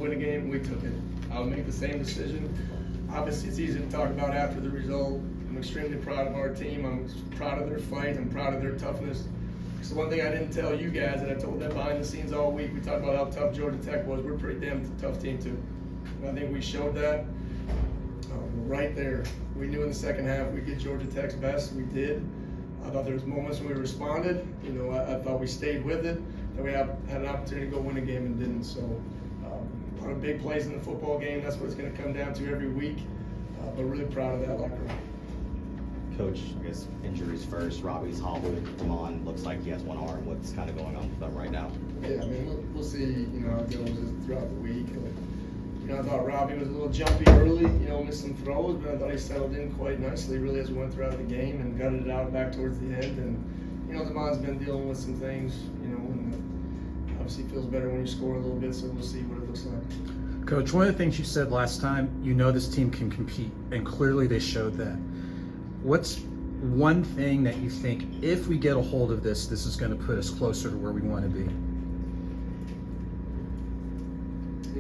win a game, we took it. I would make the same decision. Obviously, it's easy to talk about after the result. I'm extremely proud of our team. I'm proud of their fight. I'm proud of their toughness. So one thing I didn't tell you guys, and I told them behind the scenes all week, we talked about how tough Georgia Tech was. We're a pretty damn tough team too. And I think we showed that right there. We knew in the second half we'd get Georgia Tech's best. We did. I thought there was moments when we responded. I thought we stayed with it. That we had an opportunity to go win a game and didn't. So a lot of big plays in the football game. That's what it's going to come down to every week. But really proud of that locker room. Coach, I guess injuries first. Robbie's hobbled. Damon looks like he has one arm. What's kind of going on with them right now? Yeah, I mean, we'll see, how it goes throughout the week. I thought Robbie was a little jumpy early, missed some throws, but I thought he settled in quite nicely, really, as we went throughout the game and gutted it out back towards the end. And, Damon's been dealing with some things, and obviously feels better when you score a little bit, so we'll see what it looks like. Coach, one of the things you said last time, this team can compete, and clearly they showed that. What's one thing that you think, if we get a hold of this is going to put us closer to where we want to be?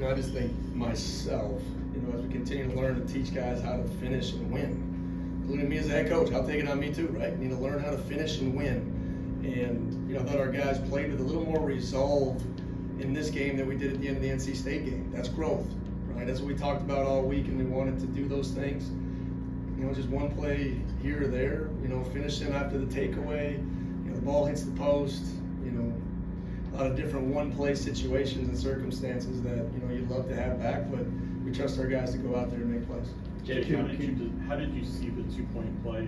I just think myself, as we continue to learn to teach guys how to finish and win, including me as a head coach, I'll take it on me too, right? Need to learn how to finish and win. And, I thought our guys played with a little more resolve in this game than we did at the end of the NC State game. That's growth, right? That's what we talked about all week, and we wanted to do those things. Just one play here or there, finishing after the takeaway, the ball hits the post, a lot of different one-play situations and circumstances that, you'd love to have back, but we trust our guys to go out there and make plays. Jake, how did you see the two-point play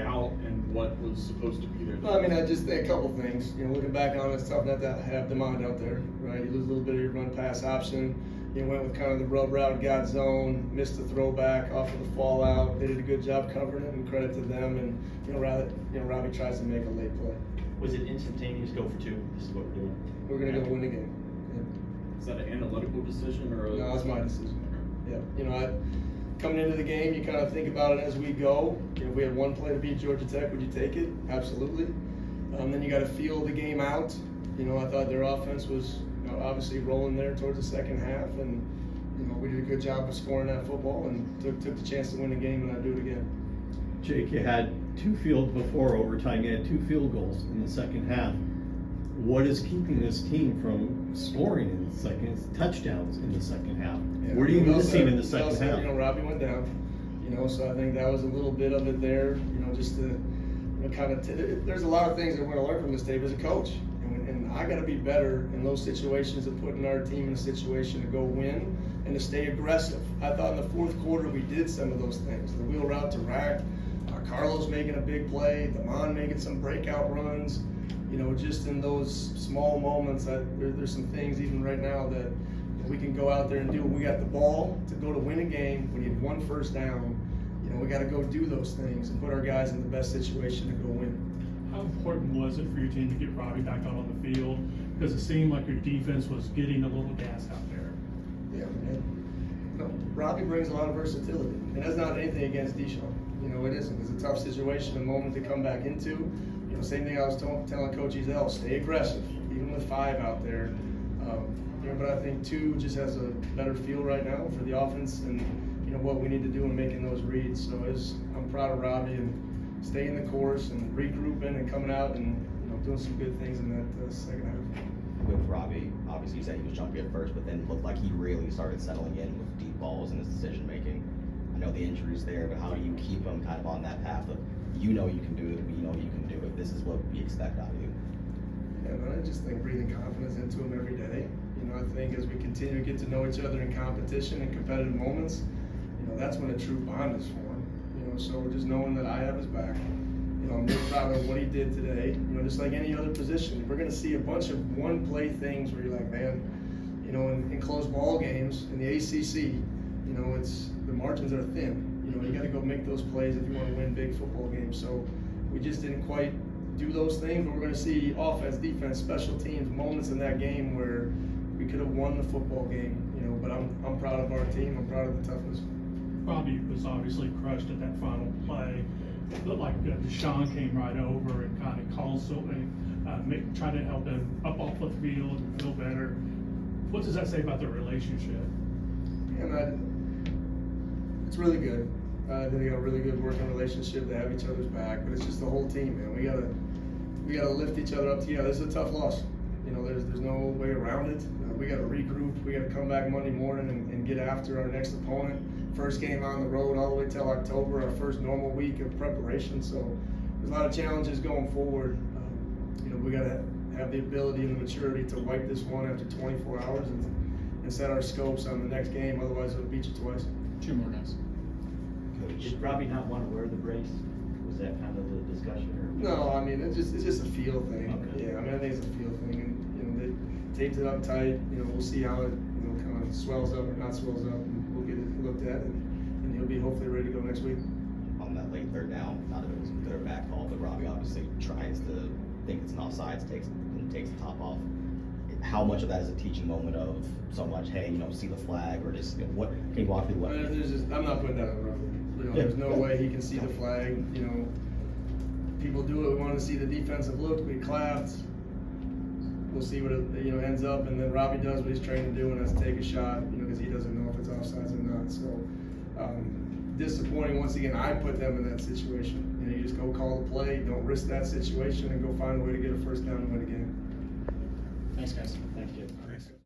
out and what was supposed to be there? Well, I just think a couple things. Looking back on it, it's tough not to have Demond out there, right? You lose a little bit of your run-pass option. You went with kind of the rub route, got zone, missed the throwback off of the fallout. They did a good job covering it, and credit to them. And Robbie tries to make a late play. Was it instantaneous? Go for two. This is what we're doing. We're gonna go win the game. Yeah. Is that an analytical decision or? No, it's my decision. Yeah. Coming into the game, you kind of think about it as we go. If we had one play to beat Georgia Tech, would you take it? Absolutely. Then you got to feel the game out. I thought their offense was obviously rolling there towards the second half, and we did a good job of scoring that football and took the chance to win the game, and I'd do it again. Jake, you had before overtime, you had 2 field goals in the second half. What is keeping this team from scoring in the second, touchdowns in the second half? Yeah. Where do you need this team in the second half? Robbie went down, so I think that was a little bit of it there, just to there's a lot of things that we're going to learn from this tape as a coach. And I got to be better in those situations of putting our team in a situation to go win and to stay aggressive. I thought in the fourth quarter we did some of those things. The wheel route to rack, Carlos making a big play, Damon making some breakout runs. Just in those small moments, there's some things even right now that we can go out there and do. We got the ball to go to win a game. We need 1 first down. We got to go do those things and put our guys in the best situation to go win. How important was it for your team to get Robbie back out on the field? Because it seemed like your defense was getting a little gas out there. Yeah, Robbie brings a lot of versatility, and that's not anything against Deshaun. It isn't. It's a tough situation, a moment to come back into. Same thing I was telling Coach Ezel, stay aggressive, even with 5 out there. But I think 2 just has a better feel right now for the offense and what we need to do in making those reads. So I'm proud of Robbie and staying the course and regrouping and coming out and doing some good things in that second half. With Robbie, obviously you said he was jumpy at first, but then looked like he really started settling in with deep balls and his decision making. I know the injury's there, but how do you keep him kind of on that path of you can do it, we know you can do it, this is what we expect out of you? Yeah, I just think breathing confidence into him every day. I think as we continue to get to know each other in competition and competitive moments, that's when a true bond is formed. So just knowing that I have his back. I'm really proud of what he did today. Just like any other position, we're going to see a bunch of one-play things where you're like, man, in close ball games in the ACC, it's the margins are thin. You got to go make those plays if you want to win big football games. So we just didn't quite do those things, but we're going to see offense, defense, special teams, moments in that game where we could have won the football game. But I'm proud of our team. I'm proud of the toughness. Robbie was obviously crushed at that final play. It looked like Deshaun came right over and kind of called something, tried to help him up off the field and feel better. What does that say about their relationship? And it's really good. They got a really good working relationship. They have each other's back, but it's just the whole team, man. We gotta lift each other up together. This is a tough loss. You know, there's no way around it. We gotta regroup. We gotta come back Monday morning and get after our next opponent. First game on the road all the way till October, our first normal week of preparation. So there's a lot of challenges going forward. You know, we gotta have the ability and the maturity to wipe this one after 24 hours and set our scopes on the next game. Otherwise, it'll beat you twice. 2 more guys. Did Robbie not want to wear the brace? Was that kind of the discussion, or? No, I mean, it's just a feel thing. Okay. Yeah, I mean, I think it's a feel thing, and you know, they taped it up tight. You know, we'll see how it kind of swells up or not swells up, and we'll get it looked at, and he'll be hopefully ready to go next week. On that late third down, not that it was a good or bad call, but Robbie obviously tries to think it's an offsides, takes the top off. How much of that is a teaching moment of so much, hey, see the flag, or just what? Can you walk through what? I'm not putting that on Robbie. There's no way he can see the flag. People do it. We want to see the defensive look. We clapped. We'll see what it ends up, and then Robbie does what he's trained to do, and that's take a shot. Because he doesn't know if it's offsides or not. So disappointing. Once again, I put them in that situation. You just go call the play. Don't risk that situation, and go find a way to get a first down and win a game. Thanks, guys. Thanks, Jim.